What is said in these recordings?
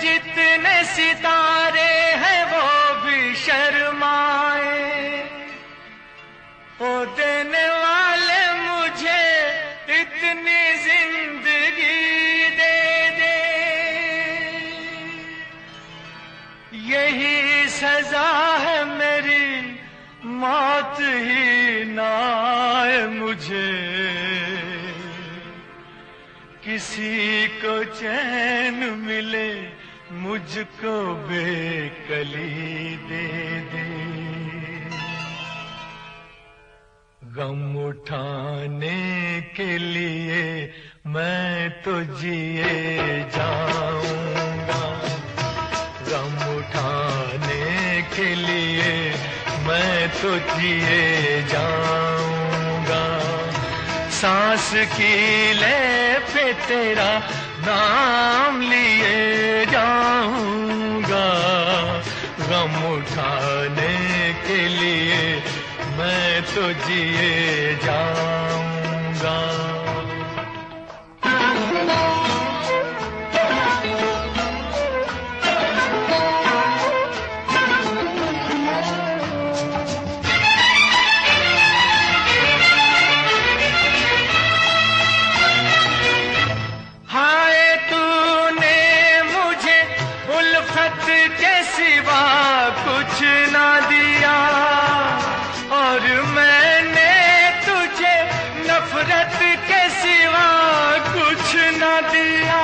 जितने सितारे हैं वो भी शर्माए। ओ देने वाले मुझे इतनी जिंदगी दे दे, यही सजा है मेरी, मौत ही ना आए मुझे। किसी को चैन मिले, मुझको बेकली दे दे। गम उठाने के लिए मैं तो जिए जाऊंगा, गम उठाने के लिए मैं तो जिए जाऊंगा। सांस की ले पे तेरा नाम लिए जाऊंगा, गम उठाने के लिए मैं तो जिए जाऊंगा। कुछ ना दिया और मैंने तुझे नफरत के सिवा कुछ ना दिया।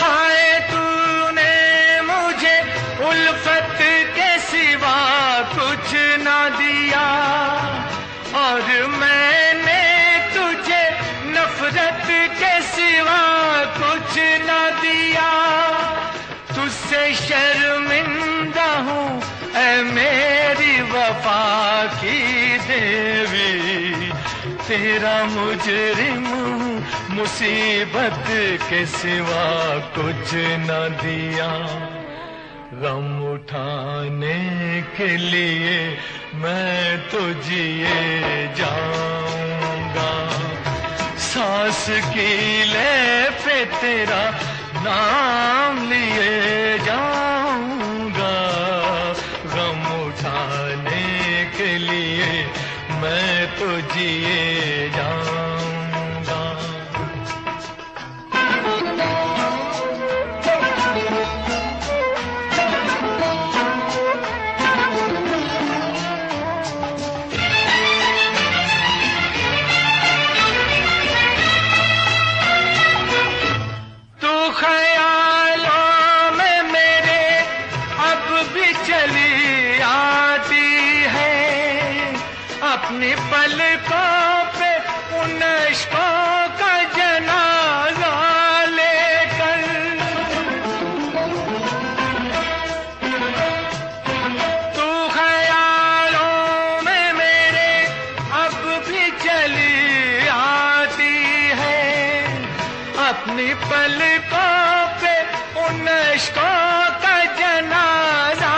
हाय तूने मुझे उल्फत के सिवा कुछ ना दिया और मैंने तुझे नफरत के सिवा कुछ ना दिया। तुझसे शर्मिंदा हूँ ऐ मेरी वफा की देवी, तेरा मुजरिम हूँ, मुसीबत के सिवा कुछ न दिया। गम उठाने के लिए मैं तो जिए जाऊंगा, सांस की ले पे तेरा नाम लिए जाऊंगा। गम उठाने के लिए मैं तो जिए जाऊंगा। अपनी पलकों पे उन इश्कों का जनाजा लेकर, तू ख्यालों में मेरे अब भी चली आती है। अपनी पलकों पे उन इश्कों का जनाजा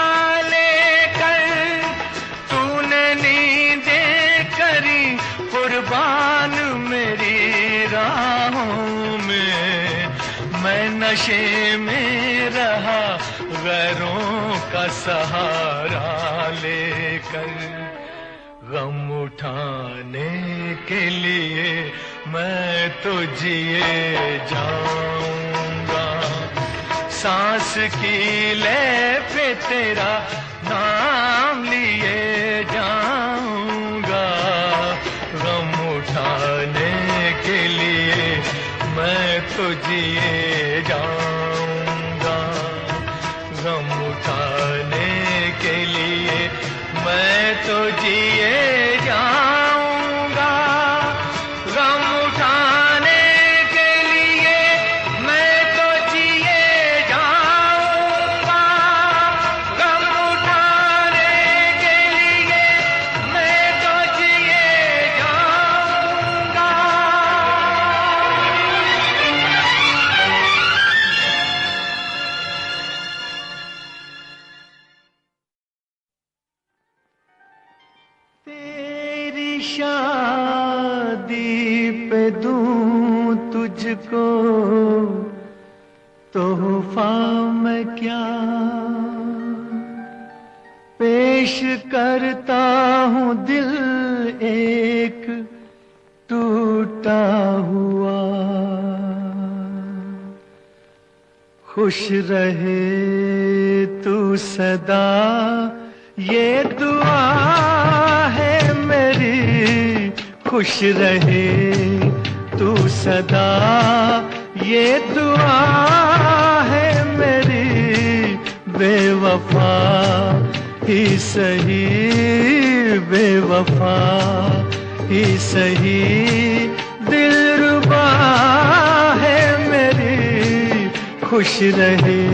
कुर्बान मेरी राहों में, मैं नशे में रहा गैरों का सहारा लेकर। गम उठाने के लिए मैं तो जिए जाऊंगा, सांस की ले पे तेरा नाम लिए जाऊंगा। गम उठाने के लिए मैं तो जिए जाऊंगा, गम उठाने के लिए मैं तो जिए जाऊंगा, गम उठाने के लिए मैं तो जिए जाऊंगा, गम उठाने के लिए मैं तो जिए जाऊंगा। तोहफा मैं क्या पेश करता हूँ, दिल एक टूटा हुआ। खुश रहे तू सदा, ये दुआ है मेरी। खुश रहे तू सदा, ये दुआ है मेरी। बेवफा ही सही, बेवफा ही सही, दिलरुबा है मेरी। खुश रहे।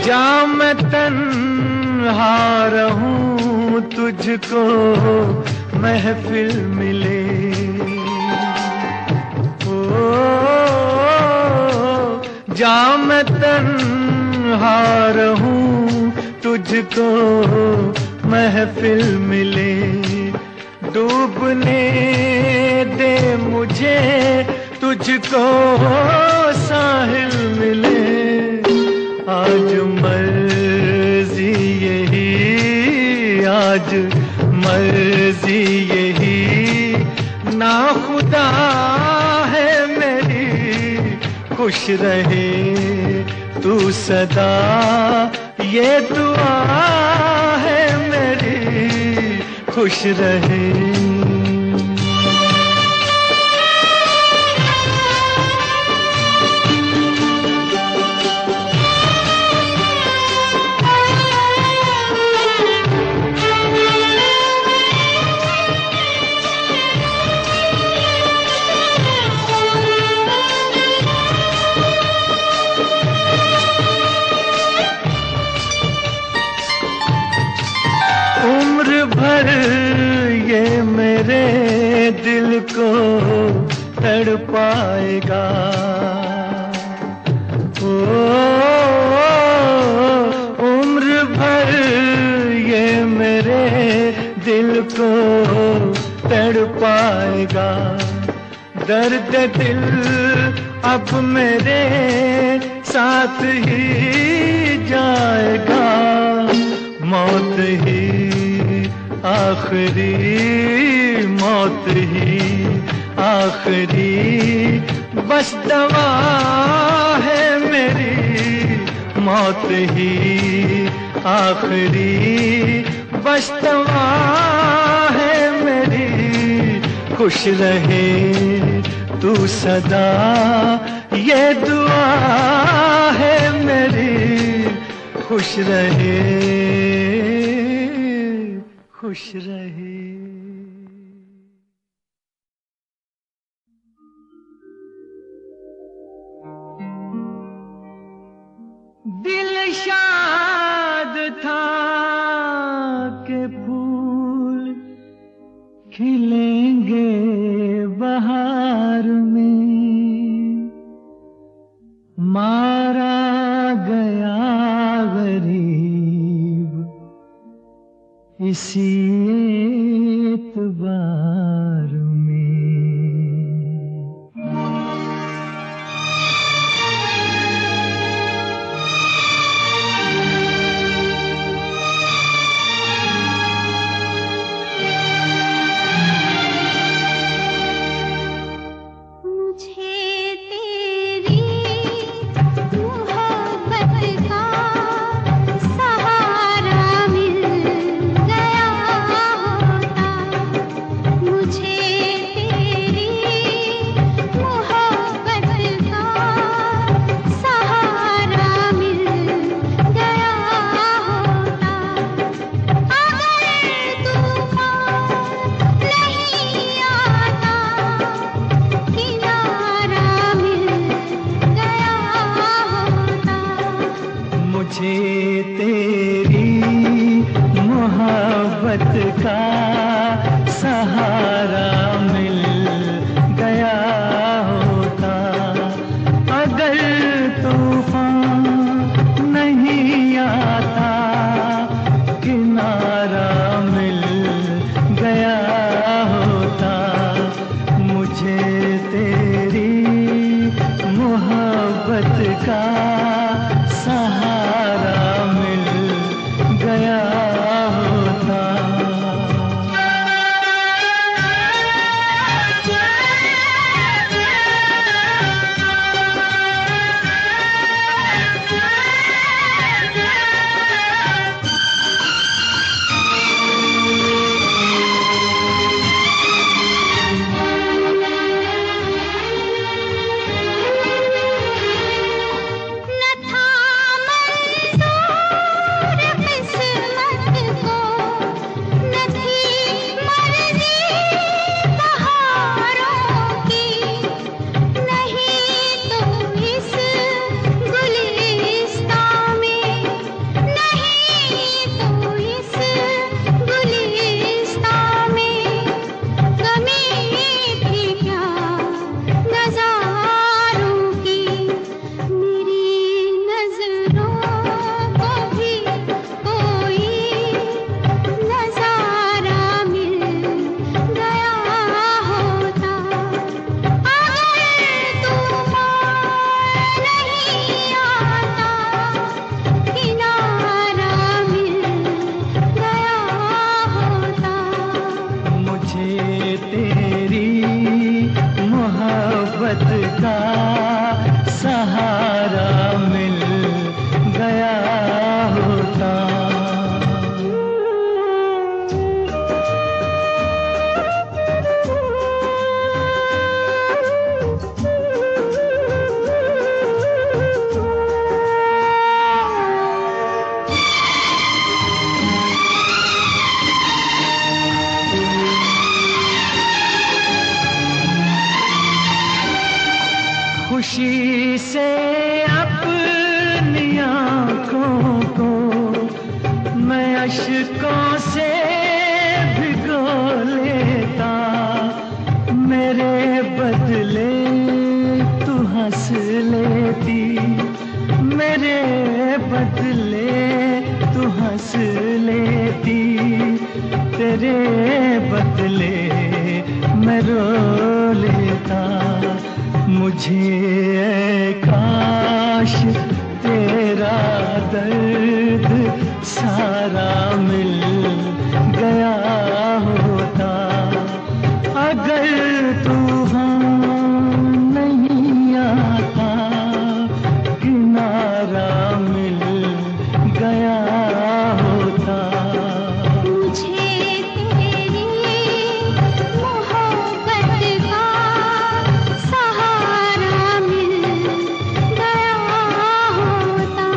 जा मैं तन्हा रहूं, तुझको महफिल मिले। ओ जा मैं तन्हा रहूं, तुझको महफिल मिले। डूबने दे मुझे, तुझको साहिल मिले। आज मर्जी यही, आज मर्जी यही, ना खुदा है मेरी। खुश रहे तू सदा, ये दुआ है मेरी। खुश रहे। भर ये मेरे दिल को तड़पाएगा। ओ उम्र भर ये मेरे दिल को तड़पाएगा। दर्द दिल अब मेरे साथ ही जाएगा। मौत ही आखिरी, मौत ही आखिरी, बस दवा है मेरी। मौत ही आखिरी, बस दवा है मेरी। खुश रहे तू सदा, ये दुआ है मेरी। खुश रहे, खुश रहे। दिल शाद था कि फूल खिलेंगे बहार में। मारा गया गरीब इसी एतबार में। सहारा मिल गया का सहारा मिल गया होता। खुशी से अपनी आँखों को मैं अश्कों से भिगो लेता, मेरे बदले तू हंस लेती, मेरे बदले तू हंस लेती, तेरे बदले मैं रो लेता। मुझे काश तेरा दर्द सारा मिल गया होता। अगर तूफान नहीं आता, किनारा मिल गया होता। मुझे तेरी मोहब्बत का सहारा मिल गया होता।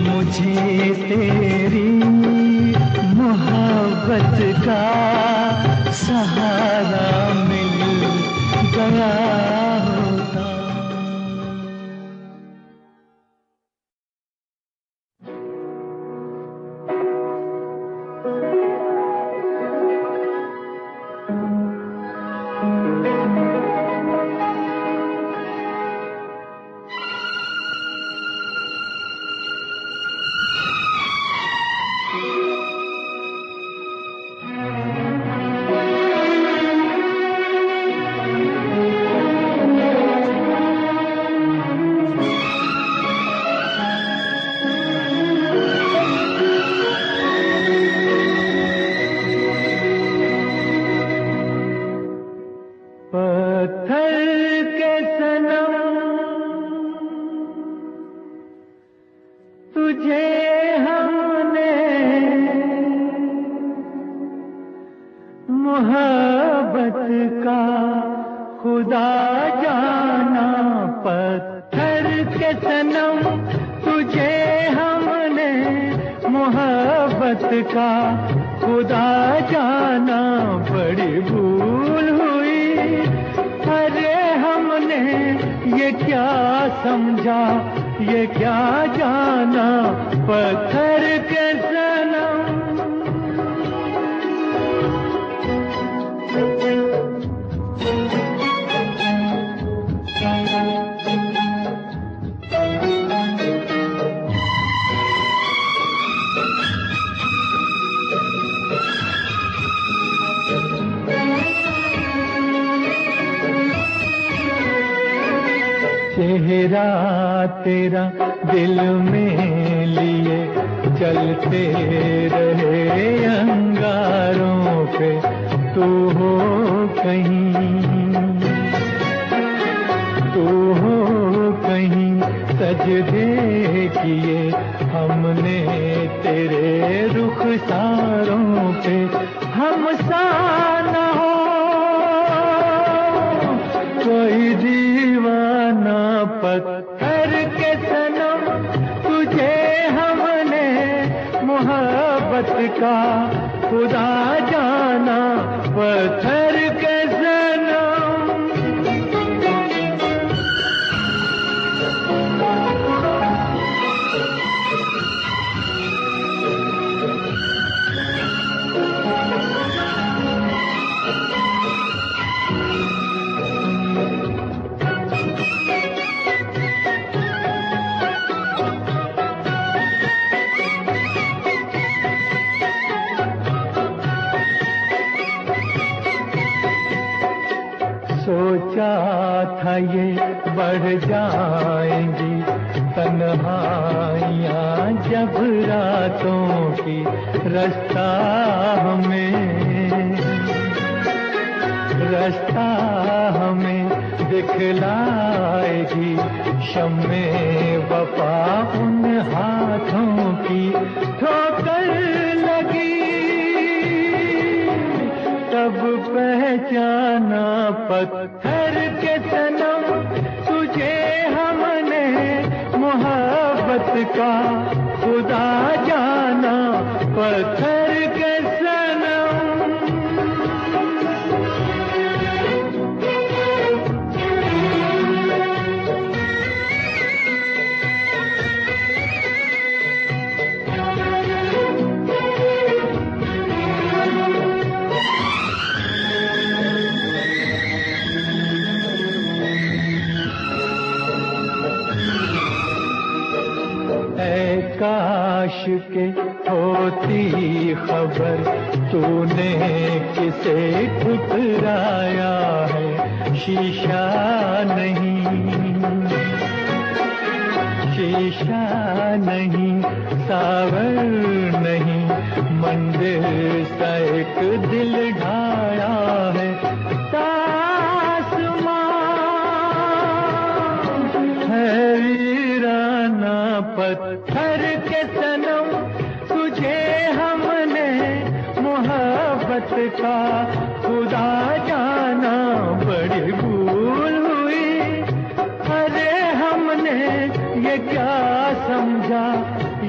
मुझे तेरी मोहब्बत का सहारा मिल गया होता। तुझे हमने मोहब्बत का खुदा जाना, पत्थर के सनम तुझे हमने मोहब्बत का खुदा जाना। बड़ी भूल हुई, अरे हमने ये क्या समझा, ये क्या जाना, पत्थर के सनम। चेहरा तेरा दिल में लिए चलते रहे अंगारों पे, तू हो कहीं सजदे किए हमने तेरे रुखसारों पे। हम सा न हो कोई दीवाना, पत्थर के सनम तुझे हमने मोहब्बत का खुदा जाना, पत्थर के सनम। सोचा था ये बढ़ जाएंगी तन्हाइयाँ जब रातों की, रास्ता हमें दिखलाएगी शम्मे वफा उन हाथों की। ठोकर लगी तब पहचाना, पत्थर के सनम तुझे हमने मोहब्बत का खुदा जाना, पत्थर के सनम। काश के होती खबर तूने किसे ठुकराया है, शीशा नहीं सावर नहीं, मंदिर सा एक दिल ढाया है। पत्थर के सनम तुझे हमने मोहब्बत का खुदा जाना। बड़ी भूल हुई, अरे हमने ये क्या समझा,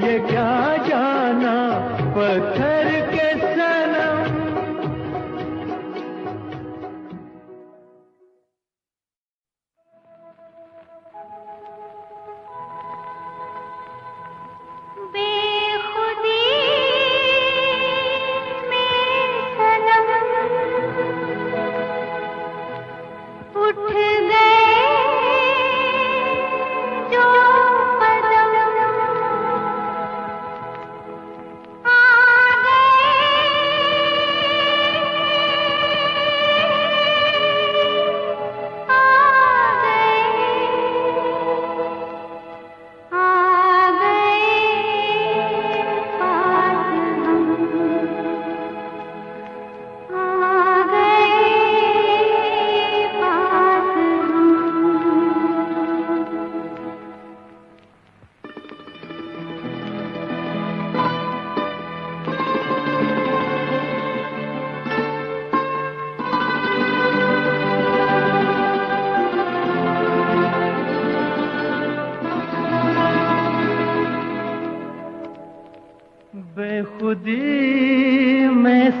ये क्या जाना, पत्थर के सनम। आ गए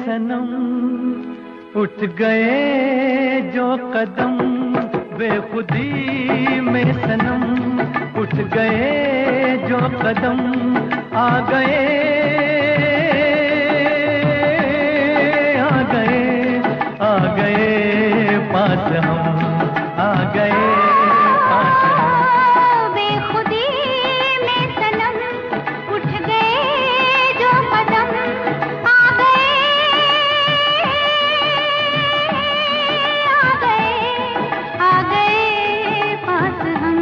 सनम उठ गए जो कदम, बेखुदी में सनम उठ गए जो कदम, आ गए आ गए आ गए पास हम, आ गए पास हम। बेखुदी में सनम उठ गए जो कदम, आ गए आ गए पास हम,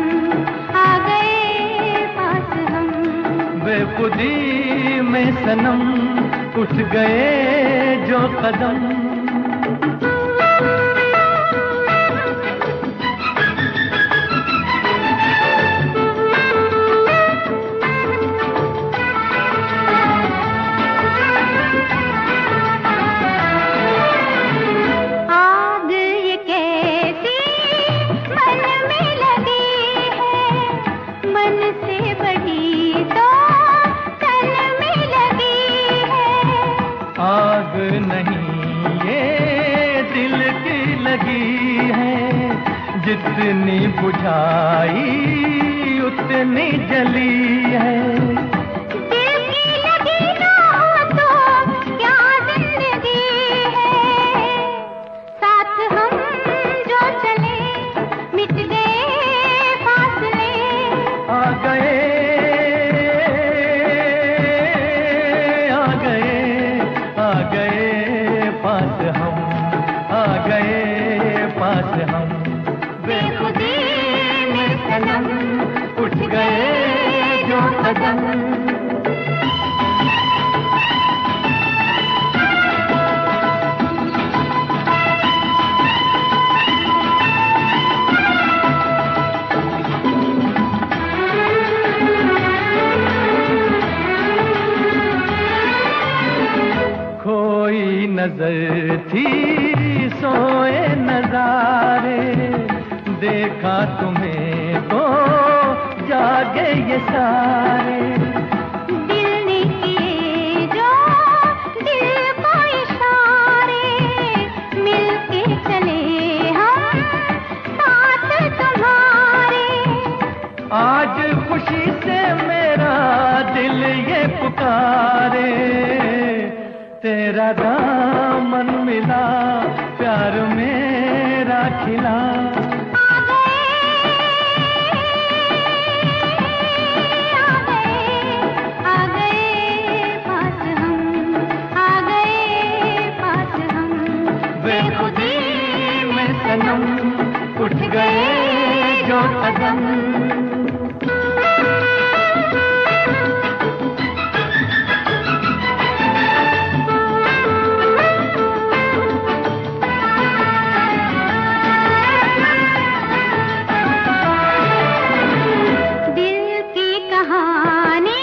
आ गए पास हम। बेखुदी में सनम उठ गए जो कदम। जितनी बुझाई उतनी जली है, दिल की लगी ना हो तो क्या जिंदगी है। साथ हम जो चले मिट गए फासले, आ गए आ गए आ गए पास हम, आ गए पास हम। बेखुदी में सनम उठ गए जो कदम। खोई नजर थी सोए नजारे, देखा तुम्हें तो जागे ये सारे। दिल ने किए जो दिल को इशारे, मिलके चले हम साथ तुम्हारे। आज खुशी से मेरा दिल ये पुकारे, तेरा दामन मिला प्यार मेरा खिला। सनम उठ गए जो कदम। दिल की कहानी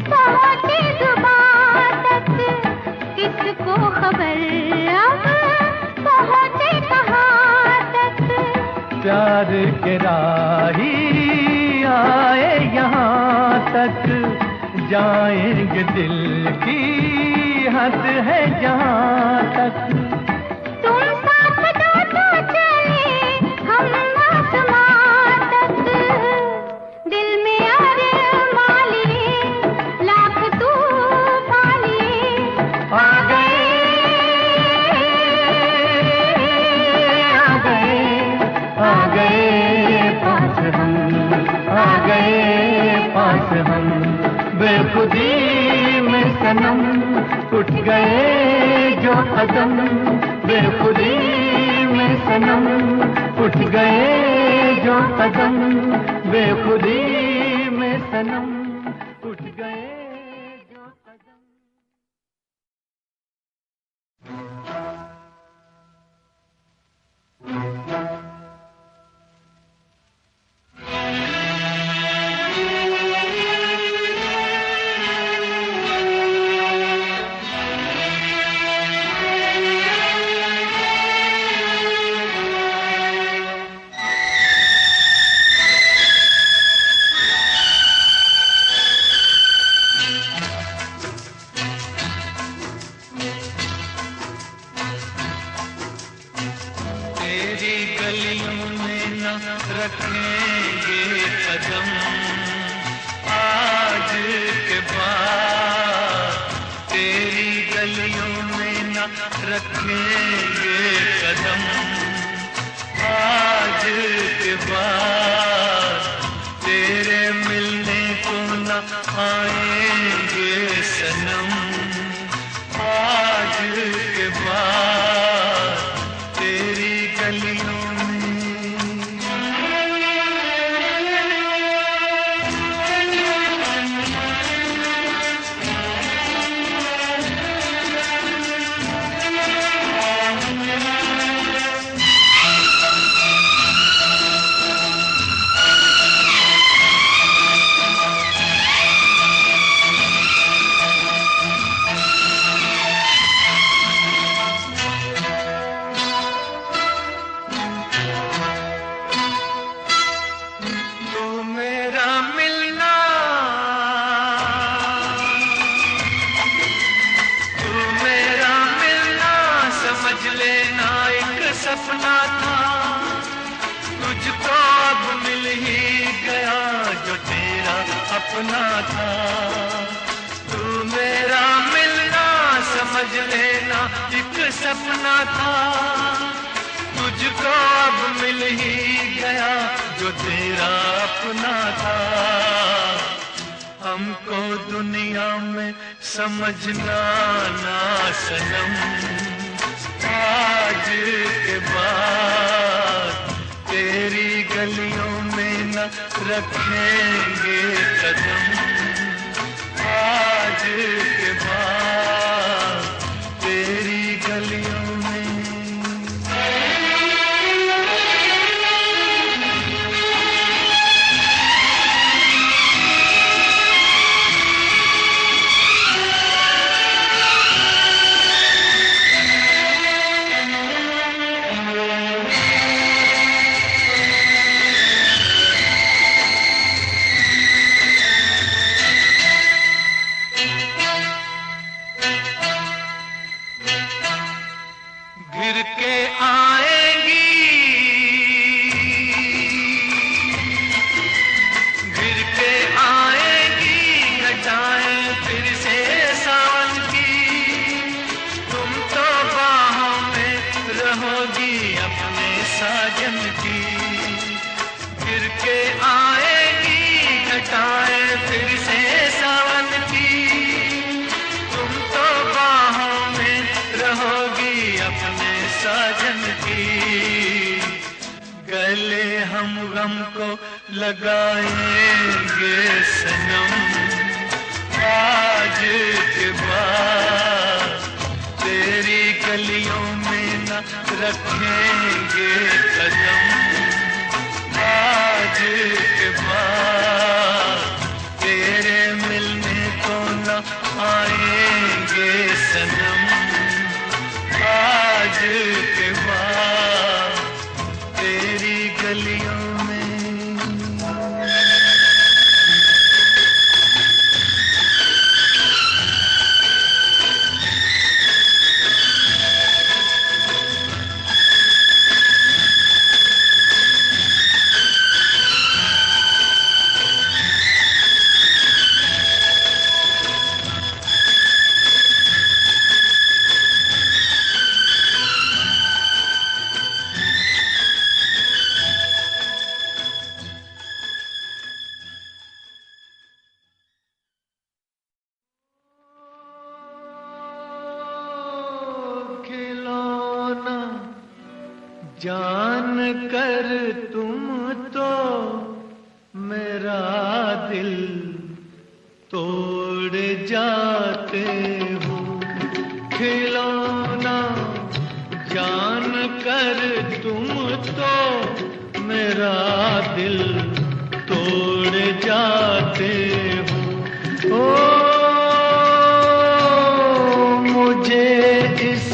पहुंचे जुबां तक, किसको खबर अब पहुंचे कहां तक। प्यार के राही आए यहाँ तक, जाएंगे दिल की हद है जहाँ तक। तुम साथ दो तो चले हम आसमां तक, दिल में अरमां लिए लाख तूफान लिए। आ गए आ गए आ गए पास हम, आ गए पास हम। बेखुदी में सनम उठ गए जो कदम, बेखुदी में सनम उठ गए जो कदम, बेखुदी में सनम उठ गए जो कदम। आएंगे सनम आज के बाद तेरी गलियों में। सपना था तुझको अब मिल ही गया जो तेरा अपना था। तू मेरा मिलना समझ लेना एक सपना था तुझको अब मिल ही गया जो तेरा अपना था। हमको दुनिया में समझना ना सनम आज के बाद तेरी गलियों में न रखेंगे कदम आज के बाद तेरी गलियों में। गिर के आएंगी घटाएं फिर से सावन की। तुम तो बाहों में रहोगी अपने साजन की। गिर के आएंगी घटाएं फिर से सावन की। तुम तो बाहों में रहोगी अपने साजन की। गले हम गम को लगाएंगे सनम आज के बाद तेरी गलियों में न रखेंगे कदम आज के बाद तेरे मिलने को न आएंगे सनम आज के बाद तेरी गलियों में। जान कर तुम तो मेरा दिल तोड़ जाते हो। खिलौना जान कर तुम तो मेरा दिल तोड़ जाते हो। ओ मुझे इस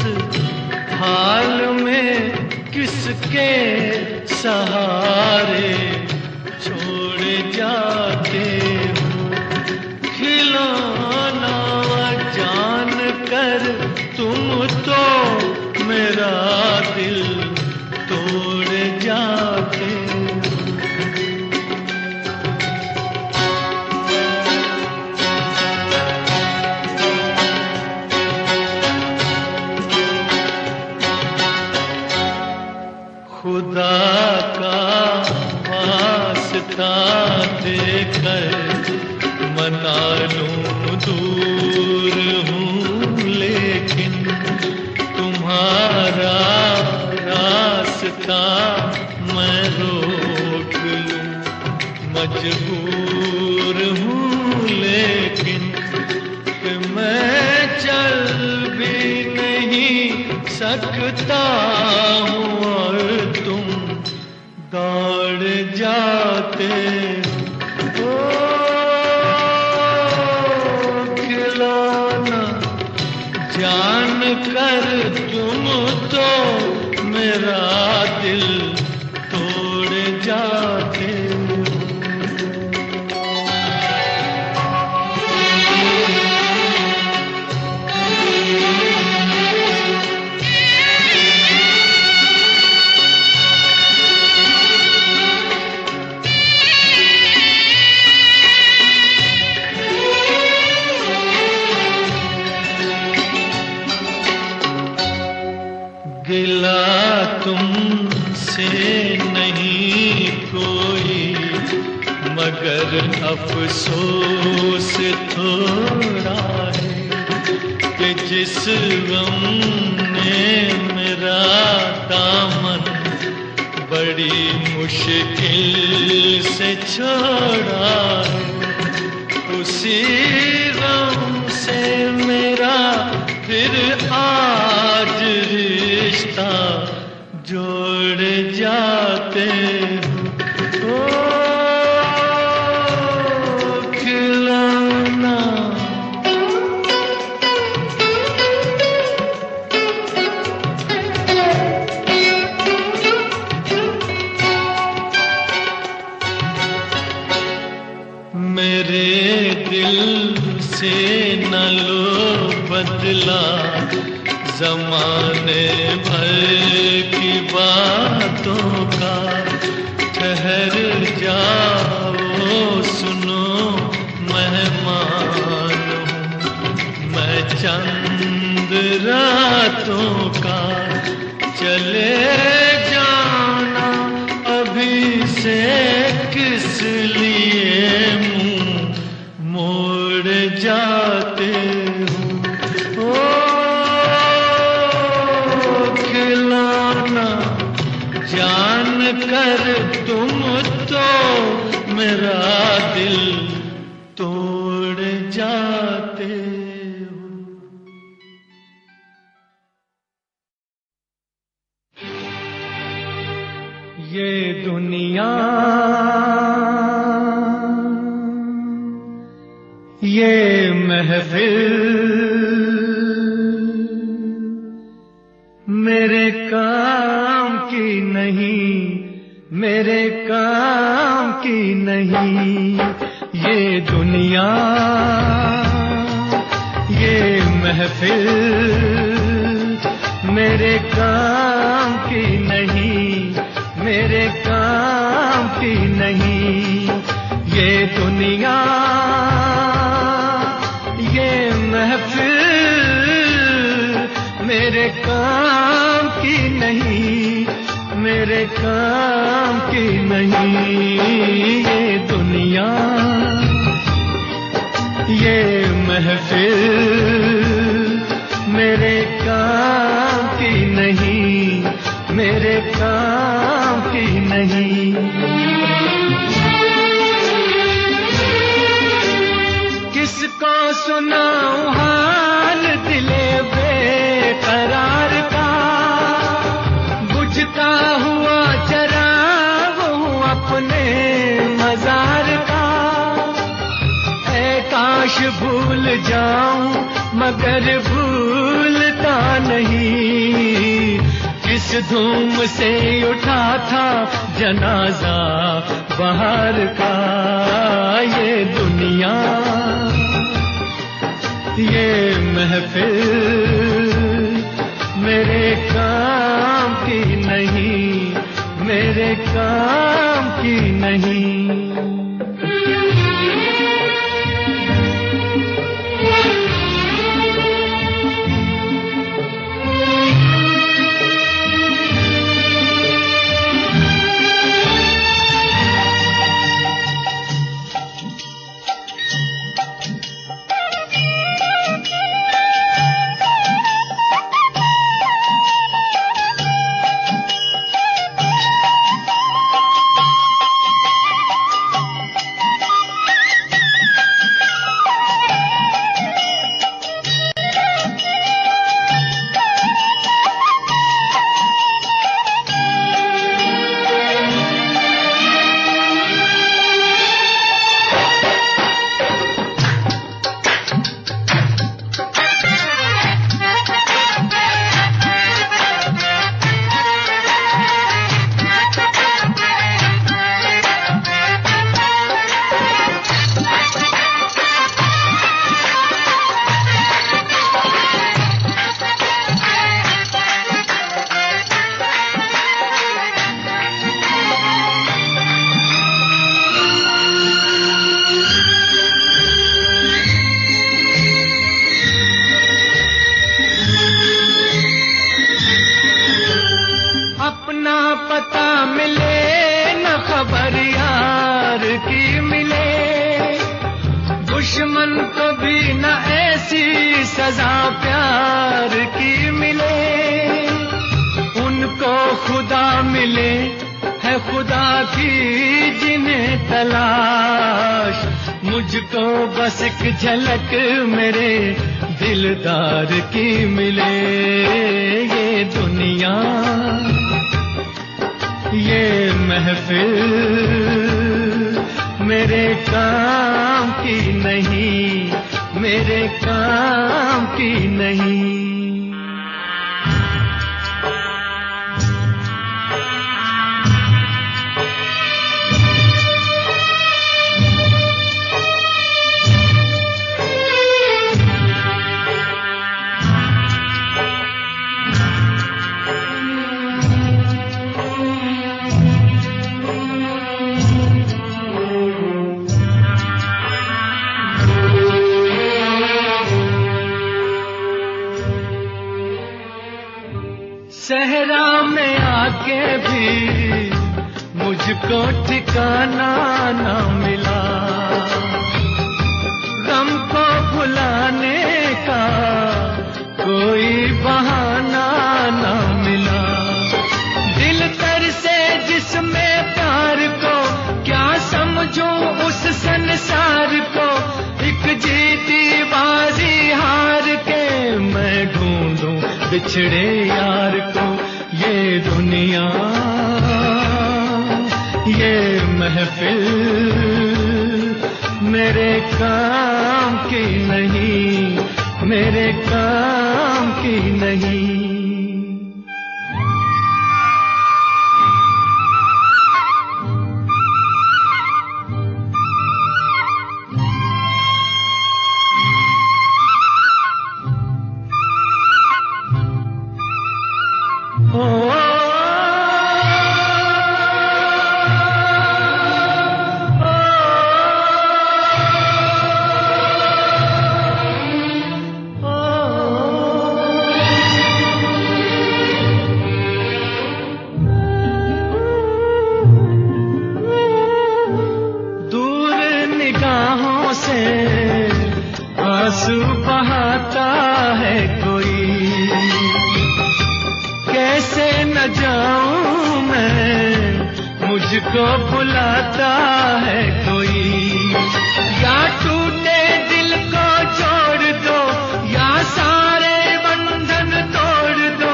हाल में किसके सहारे छोड़ जाते हो। खिलौना जान कर तुम तो मेरा दिल तोड़ जाते हो। खुदा का वास्ता देकर मना लूं दूर हूँ लेकिन तुम्हारा रास्ता मैं रोक लूं। मजबूर हूँ लेकिन कि मैं चल भी नहीं सकता हूँ और तुम दौड़ जाते हो। खिलौना जान कर तुम तो मेरा दिल तोड़ जाते हो। गिला तुमसे नहीं कोई मगर अफसोस थोड़ा है कि जिस गम ने मेरा दामन बड़ी मुश्किल से छोड़ा है, उसी गम से मेरा फिर आज रिश्ता जोड़ जाते हो। खिलौना मेरे दिल से न लो बदला ज़माने भर की बातों का। ठहर जाओ सुनो मेहमान हूँ मैं चंद रातों का। चले जाना अभी से किस लिए मुँह मोड़ जाते हो। जान कर तुम तो मेरा दिल तोड़ जाते हो। ये दुनिया ये महफिल मेरे काम की नहीं, मेरे काम की नहीं। ये दुनिया ये महफिल मेरे काम की नहीं, मेरे काम की नहीं। ये दुनिया ये महफिल मेरे काम की नहीं, मेरे काम की नहीं। ये दुनिया ये महफिल मेरे काम की नहीं, मेरे काम की नहीं। किसको सुनाऊं हाल दिले बेकरार का, बुझता हुआ चराग हूँ अपने मजार का। ऐ काश भूल जाऊं मगर भूलता नहीं, किस धूम से उठा था जनाजा बहार का। ये दुनिया ये महफिल मेरे काम की नहीं, मेरे काम की नहीं। दुश्मन को भी न ऐसी सजा प्यार की मिले, उनको खुदा मिले है खुदा की जिन्हें तलाश, मुझको बस एक झलक मेरे दिलदार की मिले। ये दुनिया ये महफिल मेरे काम की नहीं, मेरे काम की नहीं। सहरा में आके भी मुझको ठिकाना ना मिला, गम को भुलाने का कोई बहाना ना मिला। दिल तर से जिसमें प्यार को क्या समझूं उस संसार को, एक जीती बाजी हार के मैं ढूंढूं बिछड़े यार को। ये दुनिया ये महफिल मेरे काम की नहीं, मेरे काम की नहीं। मुझको बुलाता है कोई, या टूटे दिल को जोड़ दो या सारे बंधन तोड़ दो।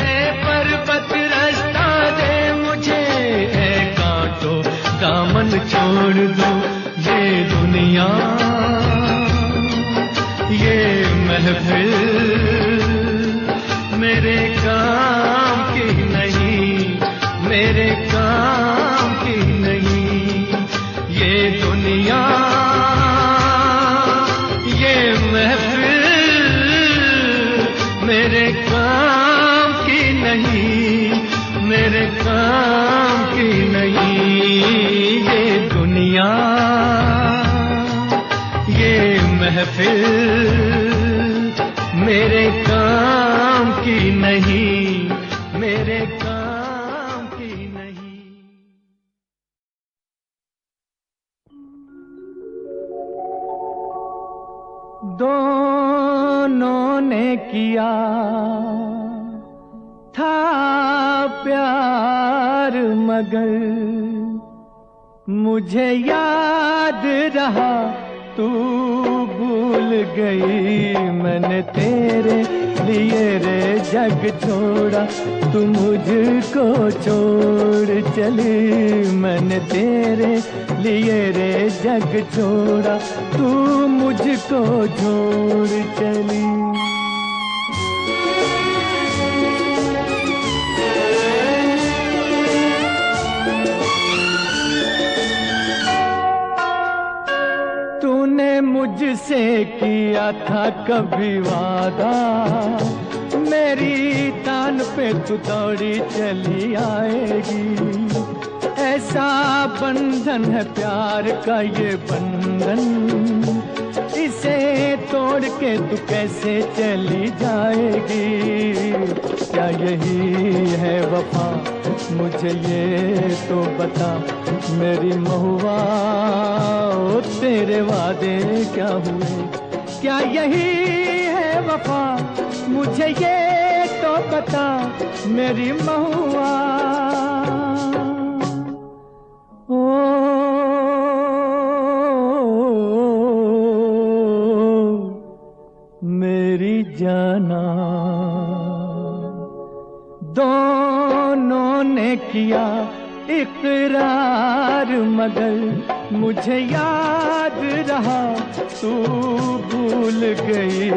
ऐ पर्वत रास्ता दे मुझे, ऐ कांटो दामन छोड़ दो। ये दुनिया ये महफिल मेरे काम की नहीं, मेरे काम की नहीं। ये दुनिया ये महफिल मेरे काम की नहीं, मेरे काम की नहीं। ये दुनिया ये महफिल मेरे काम की नहीं, मेरे काम की नहीं। दोनों ने किया था प्यार मगर मुझे याद रहा तू भूल गई। मैंने तेरे लिए रे जग छोड़ा, तू मुझको छोड़ चली। मैंने तेरे लिए रे जग छोड़ा, तू मुझको छोड़ चली। मुझसे किया था कभी वादा, मेरी तान पे तू दौड़ी चली आएगी। ऐसा बंधन है प्यार का ये बंधन, इसे तोड़ के तू कैसे चली जाएगी। क्या यही है वफा, मुझे ये तो बता मेरी महुआ। तेरे वादे क्या हुए, क्या यही है वफा, मुझे ये तो बता मेरी महुआ। ओ मेरी जाना, दोनों ने किया इकरार मगर मुझे याद रहा तू भूल गई।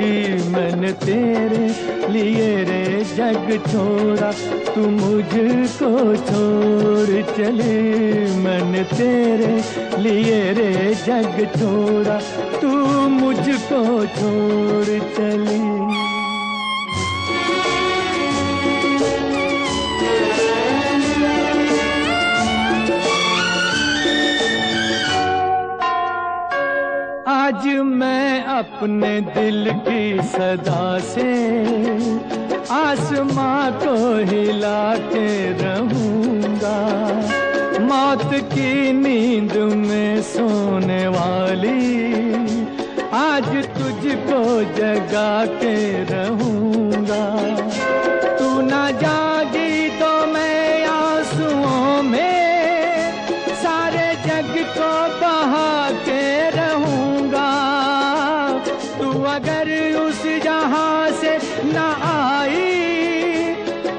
मैंने तेरे लिए रे जग छोड़ा, तू मुझको छोड़ चली। मैंने तेरे लिए रे जग छोड़ा, तू मुझको छोड़ चली। आज मैं अपने दिल की सदा से आसमां को हिला के रहूंगा। मौत की नींद में सोने वाली आज तुझको जगा के रहूंगा। तू ना जागी तो मैं आंसुओं में सारे जग को बहा के रहूंगा। तू अगर उस जहां से न आई,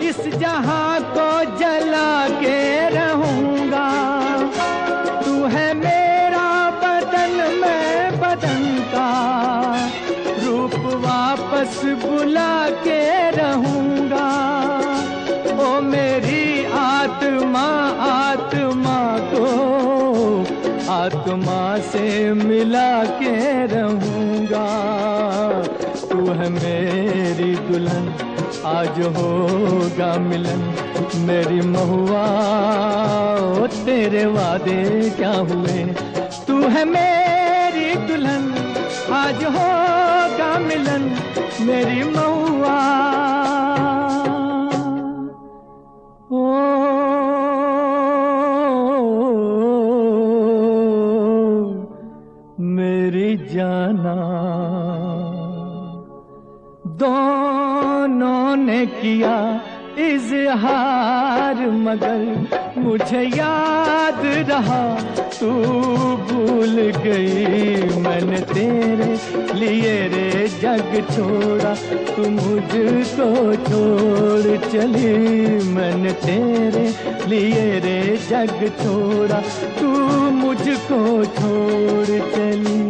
इस जहां को जला के रहूंगा। तू है मेरा बदन, मैं बदन का रूप वापस बुला के रहूंगा। ओ मेरी आत्मा, आत्मा को आत्मा से मिला के रहूंगा। तू है मेरी दुल्हन, आज होगा मिलन मेरी महुआ। ओ तेरे वादे क्या हुए, तू है मेरी दुल्हन, आज होगा मिलन मेरी महुआ। मेरी जाना, दोनों ने किया इजहार मगर मुझे याद रहा तू भूल गई। मैंने तेरे लिए रे जग छोड़ा, तू मुझको छोड़ चली। मैंने तेरे लिए रे जग छोड़ा, तू मुझको छोड़ चली।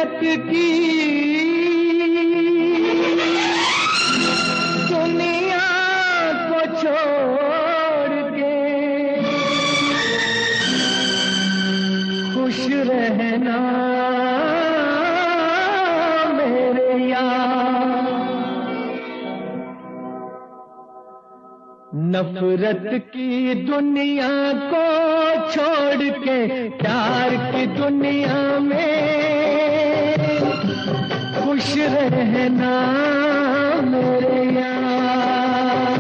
नफरत की दुनिया को छोड़ के खुश रहना मेरे यार। नफरत की दुनिया को छोड़ के प्यार की दुनिया में खुश रहना मेरे यार।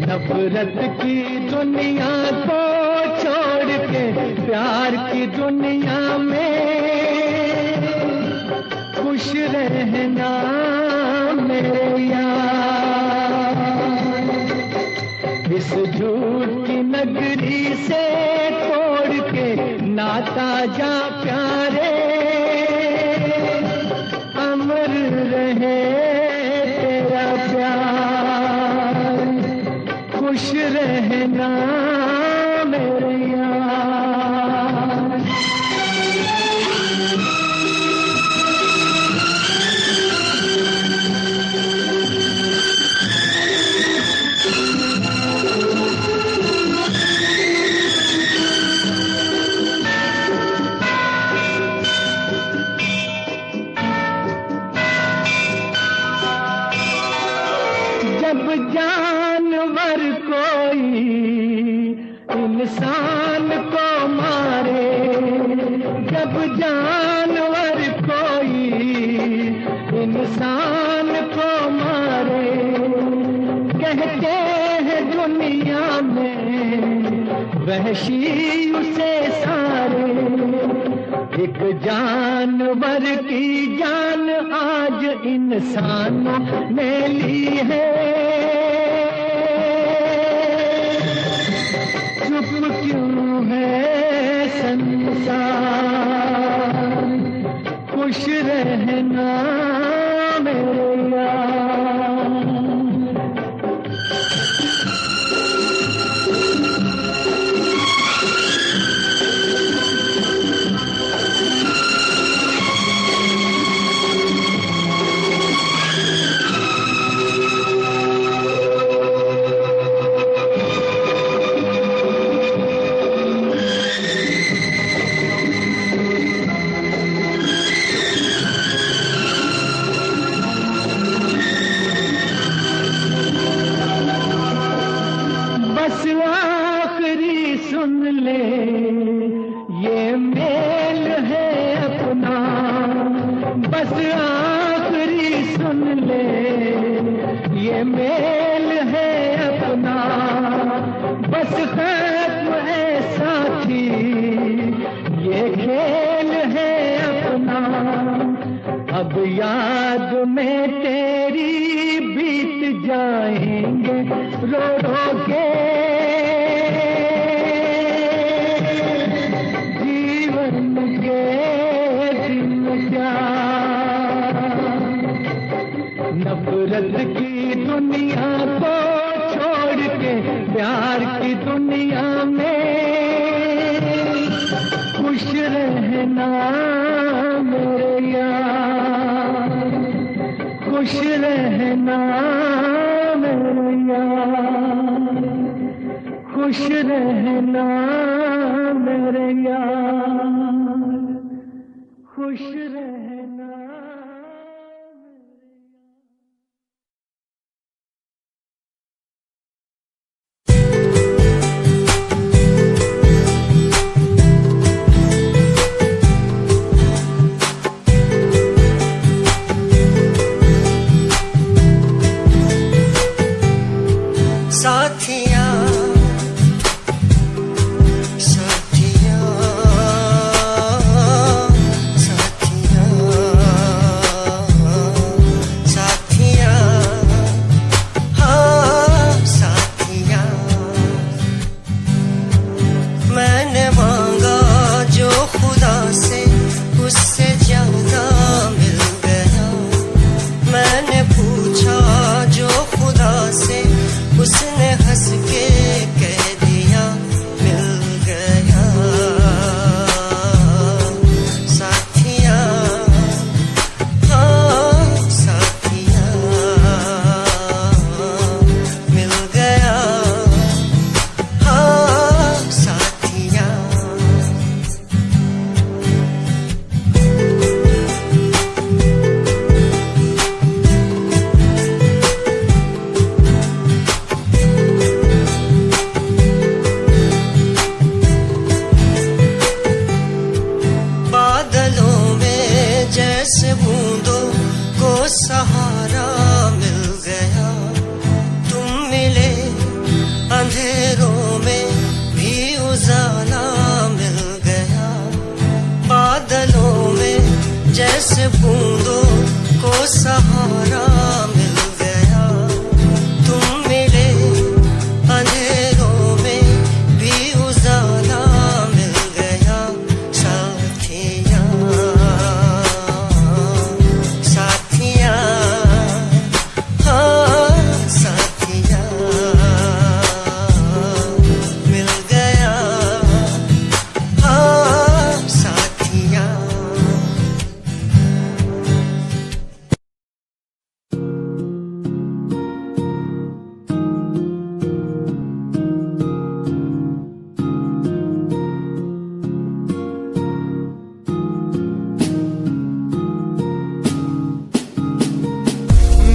नफरत की दुनिया को छोड़ के प्यार की दुनिया में खुश रहना मेरे यार। इस झूठ की नगरी से तोड़ के नाता जा प्यारे, अमर रहे तेरा प्यार। खुश रहना मेरे यार। जब जानवर कोई इंसान को मारे, जब जानवर कोई इंसान को मारे, कहते हैं दुनिया में वहशी उसे सारे। एक जानवर की जान आज इंसानों ने ली है, चुप क्यों है संसार। खुश रहना मेरे यार। बस आखिरी सुन ले ये मेल है अपना, बस आखिरी सुन ले ये मेल है अपना। बस खत्म है साथी ये खेल है अपना। अब याद में तेरी बीत जाएंगे रो रो के जीवन के दिन क्या। नफरत की दुनिया को छोड़ के प्यार की दुनिया में खुश रहना मेरे यार। खुश रहना मेरे यार। खुश रहना मेरे यार। खुश रहना। साथिया साथिया साथिया बूंदों को सहारा मिल गया। तुम मिले अंधेरों में भी उजाला मिल गया। साथिया साथिया हाँ साथिया मिल गया। हाँ साथिया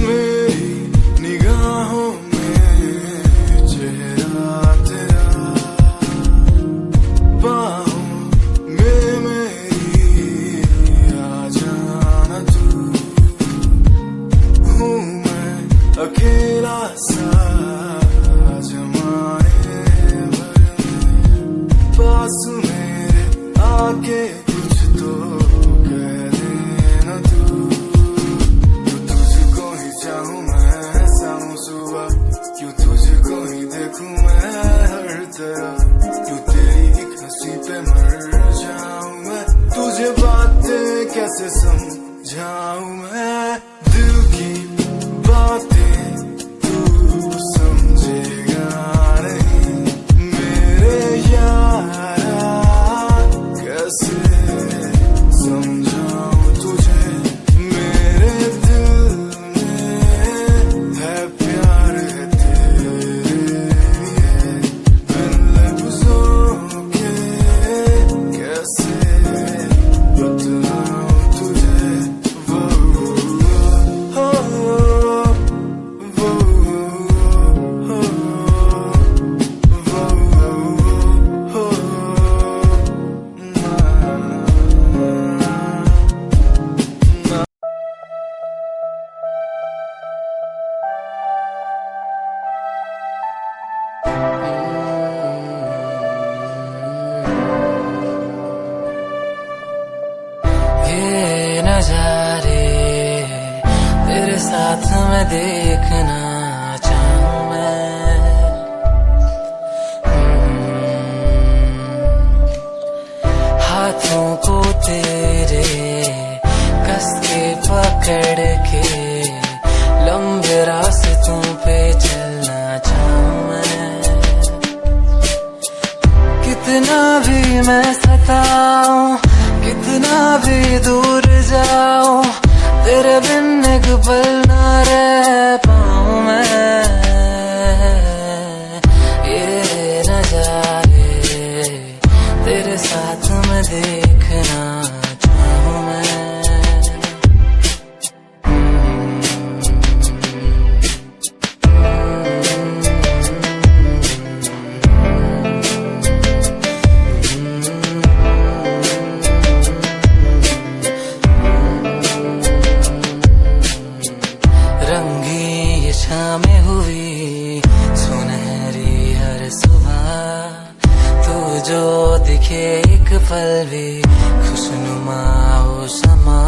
मेरी निगाहों में चेहरा तेरा, बाहों में मेरी आ जाना तू। हूँ मैं अकेला सा जमाने भर में, पास मेरे आके कुछ तो कह देना तू। तुझको ही चाहूँ मैं शाम सुबह, क्यों तुझको ही देखूं मैं हर तरफ, क्यों तेरी एक हंसी पे मर जाऊं मैं। तुझे बातें कैसे समझाऊं मैं, दिल की बातें तू समझेगा नहीं मेरे यारा। कैसे समझाऊं तुझे, मेरे दिल में है प्यार है तेरे लिए। बिन लफ्जों के कैसे बतलाऊं तुझे, वो हो वो हो ये नजारे तेरे साथ में देखना चाहूं मैं। हाथों को तेरे कस के पकड़ के लंबे रास्तों पे चलना चाहूं मैं। कितना भी मैं सताऊं, कितना भी दूर जाऊं, तेरे बिन एक पल ना रह पाऊं मैं। ये नजारे तेरे साथ में देखना चाहूं मैं। रंगी ये शामें हुई सुनहरी हर सुबह, तू जो दिखे एक पल भी खुशनुमा हो समा।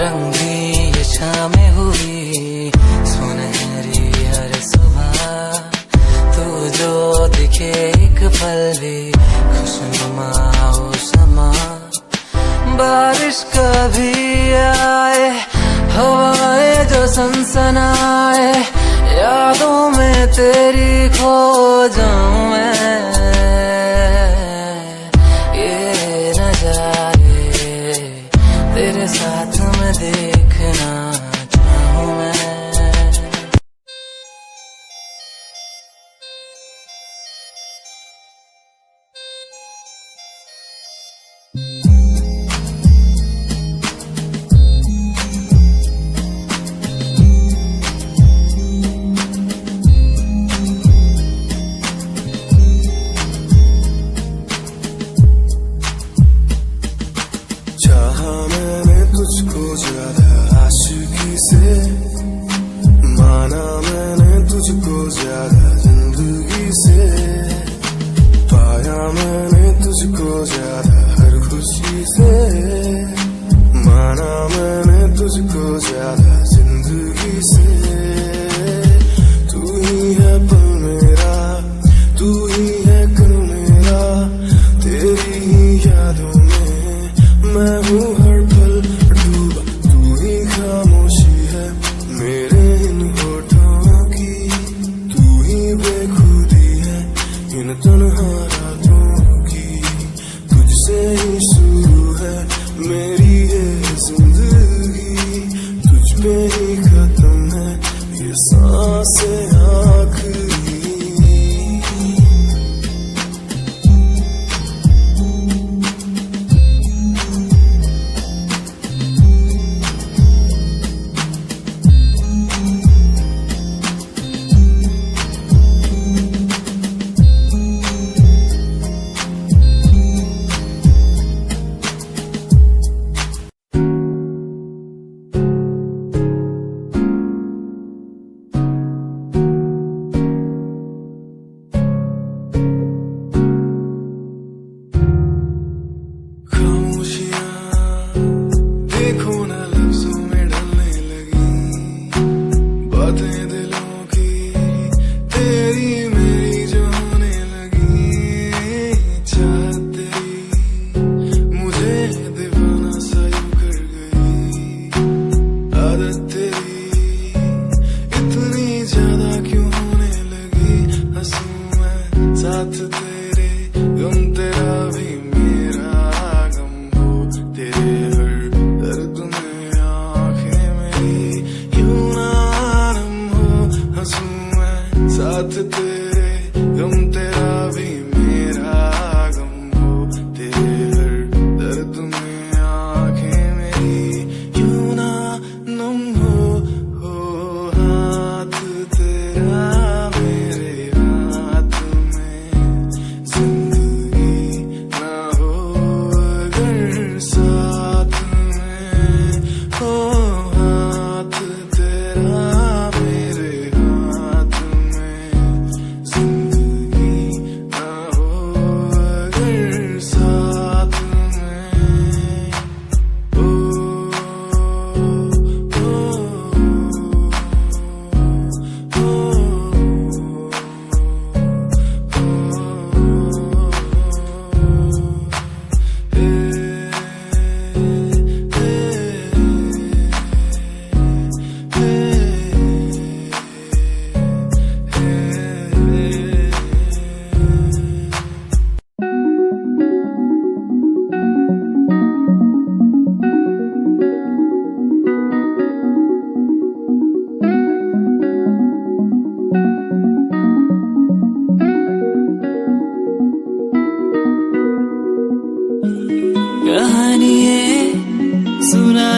रंगी ये शामें हुई सुनहरी हर सुबह, तू जो दिखे एक पल भी खुशनुमा हो समा। बारिश कभी आए, हवाएं जो सनसनाए, यादों में तेरी खो जाऊं मैं। ये नजारे तेरे साथ में देखना चाहूं मैं। चाहा मैंने तुझको ज्यादा आशिकी से, माना मैंने तुझको ज्यादा जिंदगी से। पाया मैंने तुझको ज्यादा हर खुशी से, माना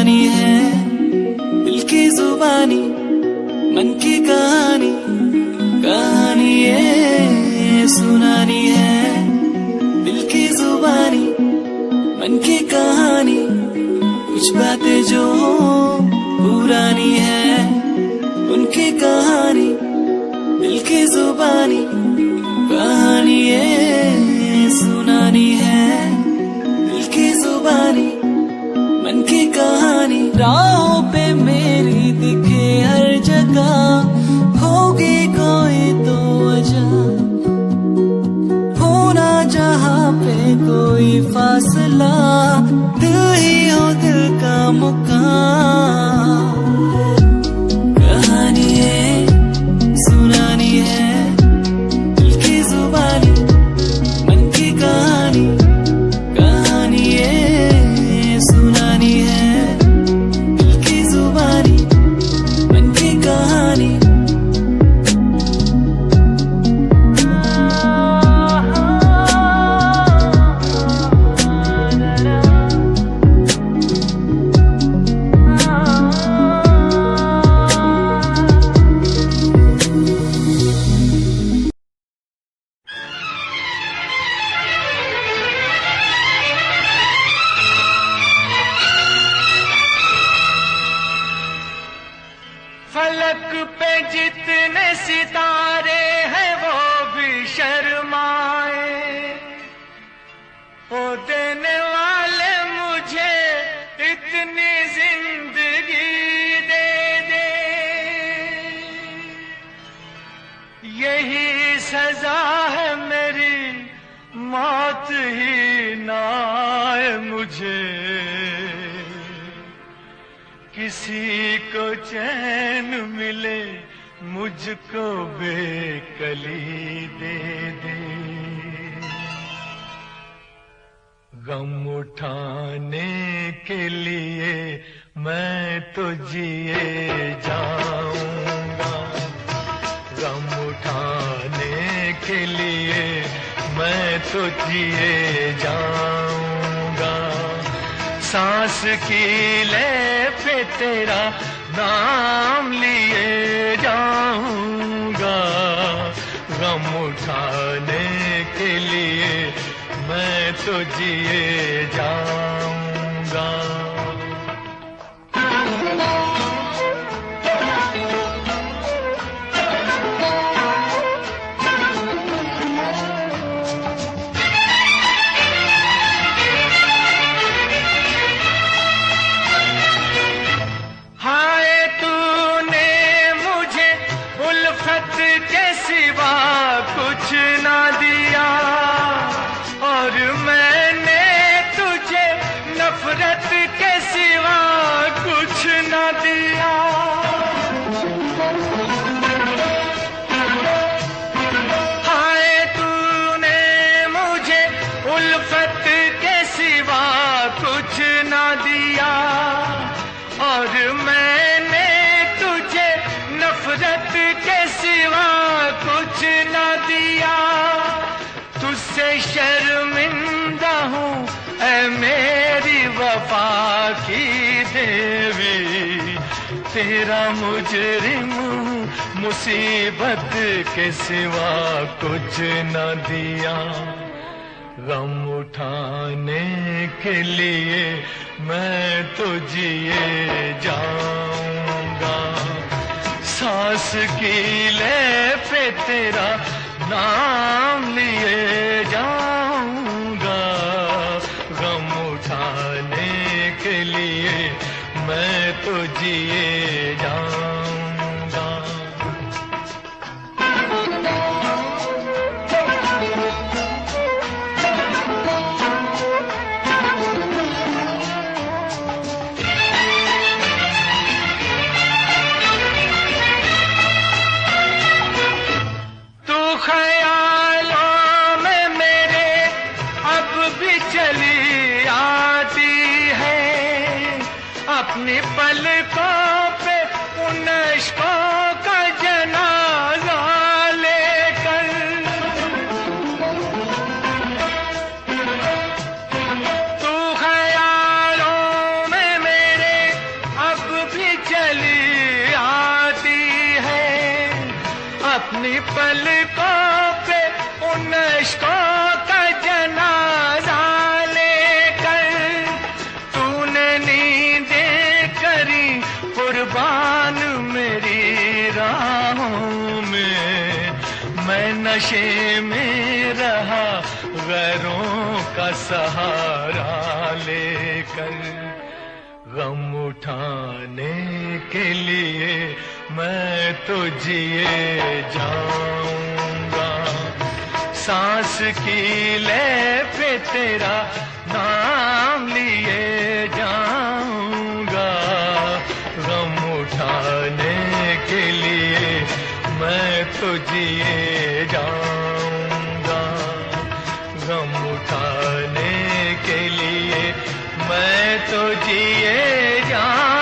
सुनानी है दिल की जुबानी, मन की कहानी, कहानी ये सुनानी है दिल की जुबानी, मन की कहानी। कुछ बातें जो पुरानी है उनकी कहानी, दिल की जुबानी, कहानी ये सुनानी है दिल की जुबानी, मन की कहानी। राहों पे मेरी दिखे हर जगह होगी कोई तो वजह, होना जहाँ पे कोई फासला, दिल ही हो दिल का मुकाम। कहानी ये सुनानी है दिल की जुबानी, मन की कहानी, कहानी ये सुनानी है दिल की जुबानी, मन की कहानी। फलक पे जितने सितारे हैं वो भी शर्माए, ओ देने वाले मुझे इतनी जिंदगी दे दे, यही सजा है मेरी मौत ही ना आए मुझे, किसी को चैन मिले मुझको बेकली दे दे। गम उठाने के लिए मैं तो जिए जाऊंगा, गम उठाने के लिए मैं तो जिए जाऊंगा, सांस की ले पे तेरा नाम लिए जाऊंगा, गम उठाने के लिए मैं तो जिए जाऊंगा। कुछ ना दिया और मैंने तुझे नफरत के सिवा कुछ ना दिया, हाय तूने मुझे उल्फत के सिवा कुछ ना दिया और मैंने तुझे नफरत के सिवा कुछ ना दिया, तुझसे शर्मिंदा हूँ ऐ मेरी वफा की देवी, तेरा मुजरिम मुसीबत के सिवा कुछ न दिया, गम उठाने के लिए मैं तो जिए जाऊंगा, सांस की ले पे तेरा नाम लिए जाऊंगा, गम उठाने के लिए मैं तो जिए जाऊंगा। अपनी पलकों नशे में रहा गैरों का सहारा लेकर, गम उठाने के लिए मैं तो जिए जाऊंगा। सांस की लय पे तेरा नाम लिए जाऊंगा, गम उठाने के लिए मैं तो जिए जाऊंगा, गम उठाने के लिए मैं तो जिए जाऊंगा।